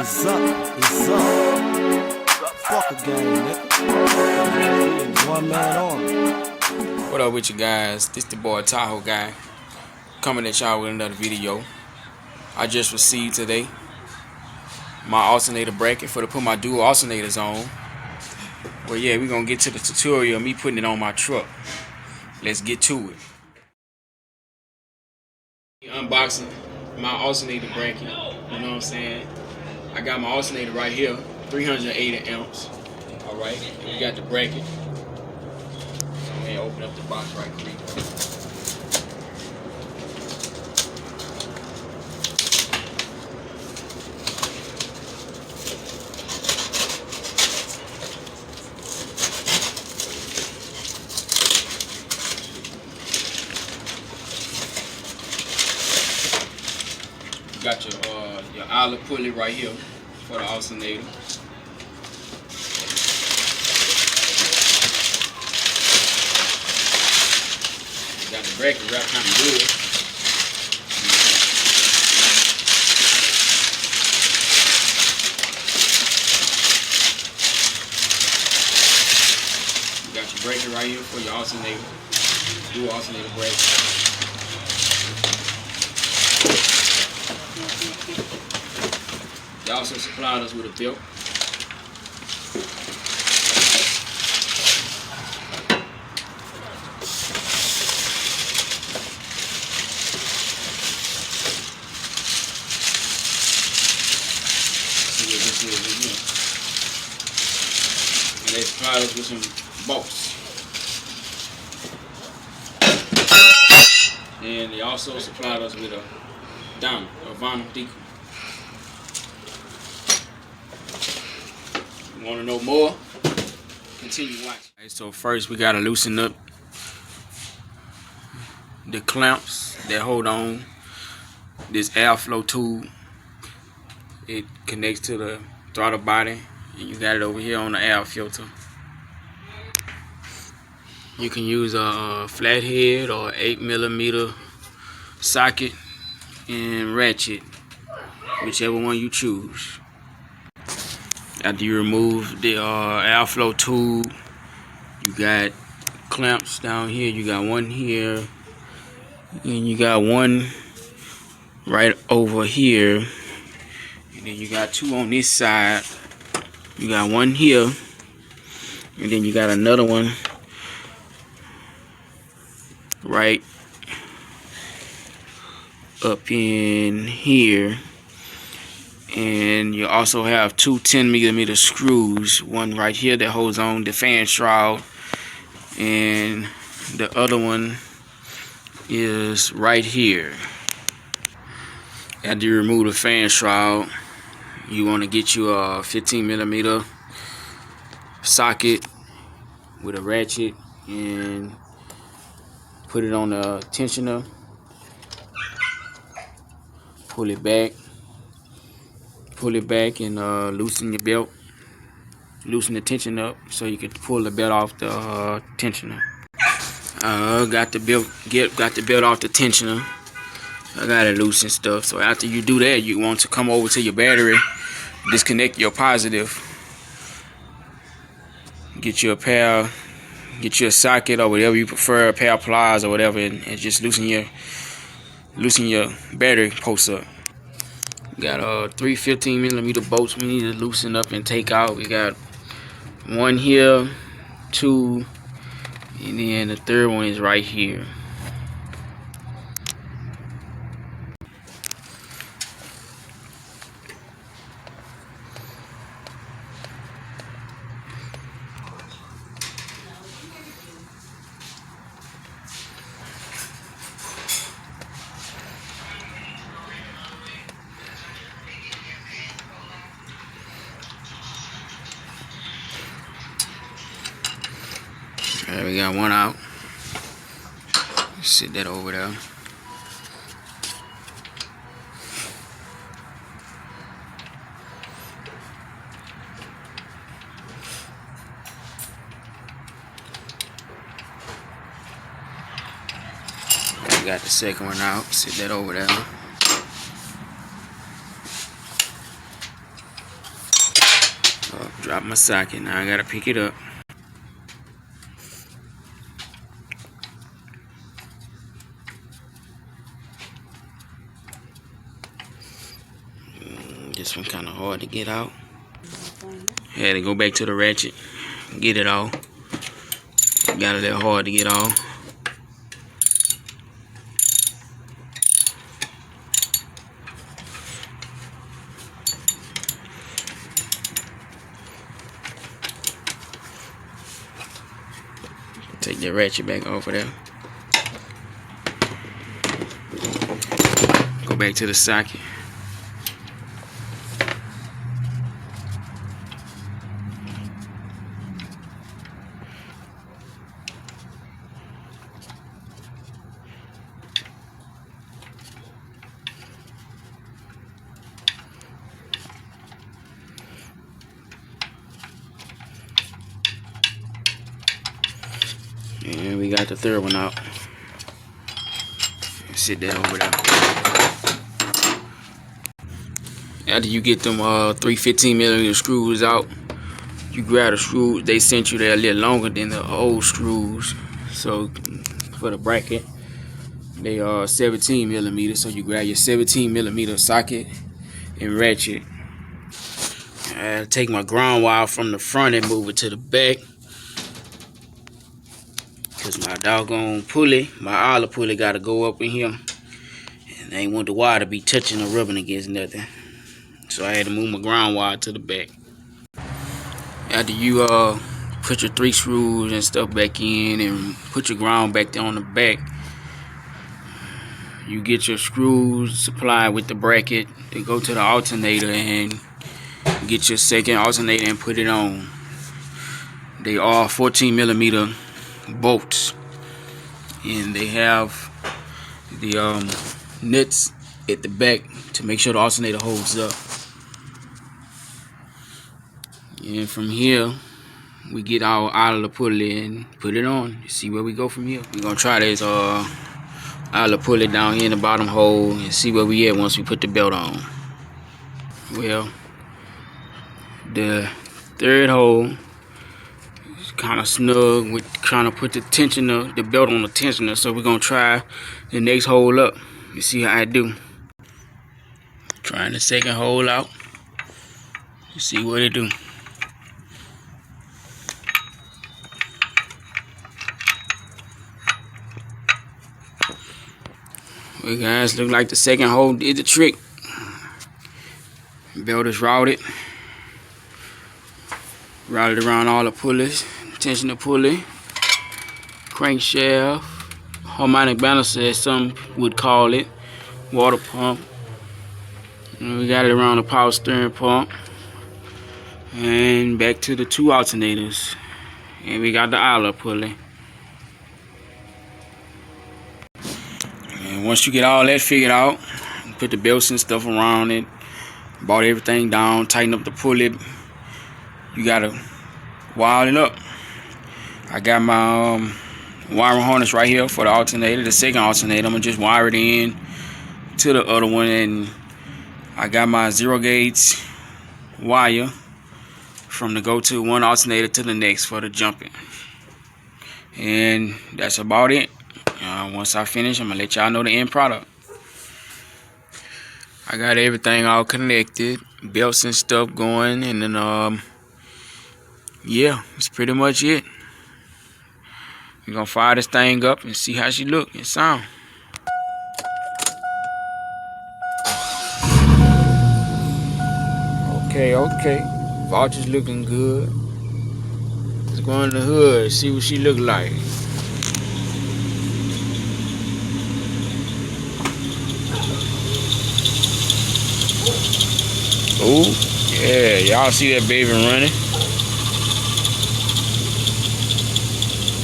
What's up? It's up. Fuck a game, nigga. One man on. What up with you guys? This the boy Tahoe guy coming at y'all with another video. I just received today my alternator bracket for to put my dual alternators on. Well, yeah, we're gonna get to the tutorial of me putting it on my truck. Let's get to it. Unboxing my alternator bracket. You know what I'm saying? I got my alternator right here, 380 amps. Alright, and we got the bracket. So I'm gonna open up the box right quick. Got your olive pulley right here for the alternator. Got the bracket wrapped kind of good. You got your bracket right here for your alternator. Dual alternator bracket. They also supplied us with a belt. See what this is again. And they supplied us with some bolts. And they also supplied us with a diamond, a vinyl decal. Want to know more? Continue watching. Okay, so first we gotta loosen up the clamps that hold on this airflow tube. It connects to the throttle body, and you got it over here on the air filter. You can use a flathead or 8mm socket and ratchet, whichever one you choose. After you remove the airflow tube, you got clamps down here. You got one here, and you got one right over here, and then you got two on this side. You got one here, and then you got another one right up in here. And you also have two 10mm screws, one right here that holds on the fan shroud, and the other one is right here. After you remove the fan shroud, you want to get you a 15mm socket with a ratchet and put it on the tensioner. Pull it back and loosen your belt, loosen the tension up so you can pull the belt off the tensioner. Got the belt off the tensioner. I got it loose and stuff. So after you do that, you want to come over to your battery, disconnect your positive, get you a socket or whatever you prefer, a pair of pliers or whatever, and just loosen your battery post up. We got 3 15mm bolts we need to loosen up and take out. We got one here, two, and then the third one is right here. Alright, we got one out. Sit that over there. We got the second one out. Sit that over there. Drop my socket. Now I gotta pick it up. This one kind of hard to get out. Had to go back to the ratchet, get it off. Got it that hard to get off. Take that ratchet back off of there. Go back to the socket. And we got the third one out. Sit that over there. After you get them 315mm screws out, you grab the screws. They sent you there a little longer than the old screws. So for the bracket, they are 17mm. So you grab your 17mm socket and ratchet. I take my ground wire from the front and move it to the back. Cause my doggone pulley, my olive pulley, gotta go up in here, and I ain't want the wire to be touching or rubbing against nothing. So I had to move my ground wire to the back. After you put your 3 screws and stuff back in and put your ground back there on the back, you get your screws supplied with the bracket and go to the alternator and get your second alternator and put it on. They are 14mm bolts, and they have the nuts at the back to make sure the alternator holds up. And from here we get our out of the pulley and put it on. See where we go from here. We're gonna try this out of the pulley down here in the bottom hole and see where we at once we put the belt on. Well, the third hole kind of snug with trying to put the tensioner, the belt on the tensioner. So we're gonna try the next hole up and see how I do. Trying the second hole out. See what it do. Well guys, look like the second hole did the trick. Belt is routed around all the pulleys. Tensioner pulley, crankshaft, harmonic balancer as some would call it, water pump, and we got it around the power steering pump, and back to the 2 alternators, and we got the olive pulley. And once you get all that figured out, put the belts and stuff around it, brought everything down, tighten up the pulley, you gotta wire it up. I got my wiring harness right here for the alternator, the second alternator. I'm gonna just wire it in to the other one, and I got my 0 gauge wire from the go-to one alternator to the next for the jumping. And that's about it. Once I finish, I'm gonna let y'all know the end product. I got everything all connected, belts and stuff going, and then yeah, that's pretty much it. We're gonna fire this thing up and see how she look and sound. Okay. Vulture's looking good. Let's go in the hood, see what she look like. Ooh, yeah, y'all see that baby running?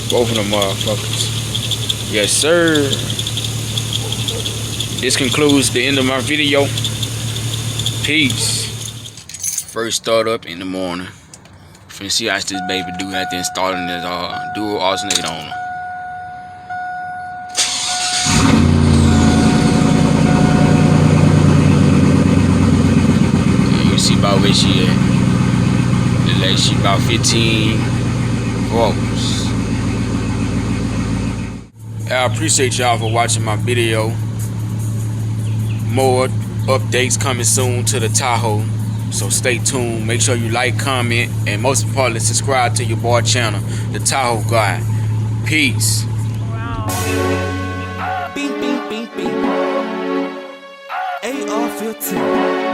Both of them motherfuckers. Yes, sir. This concludes the end of my video. Peace. First start up in the morning. Finna see how this baby do after installing this dual alternator on her. You see about where she at. Like she about 15 volts. I appreciate y'all for watching my video. More updates coming soon to the Tahoe, so stay tuned. Make sure you like, comment, and most importantly, subscribe to your boy channel, the Tahoe Guy. Peace. Beep, beep, beep, beep. AR-15.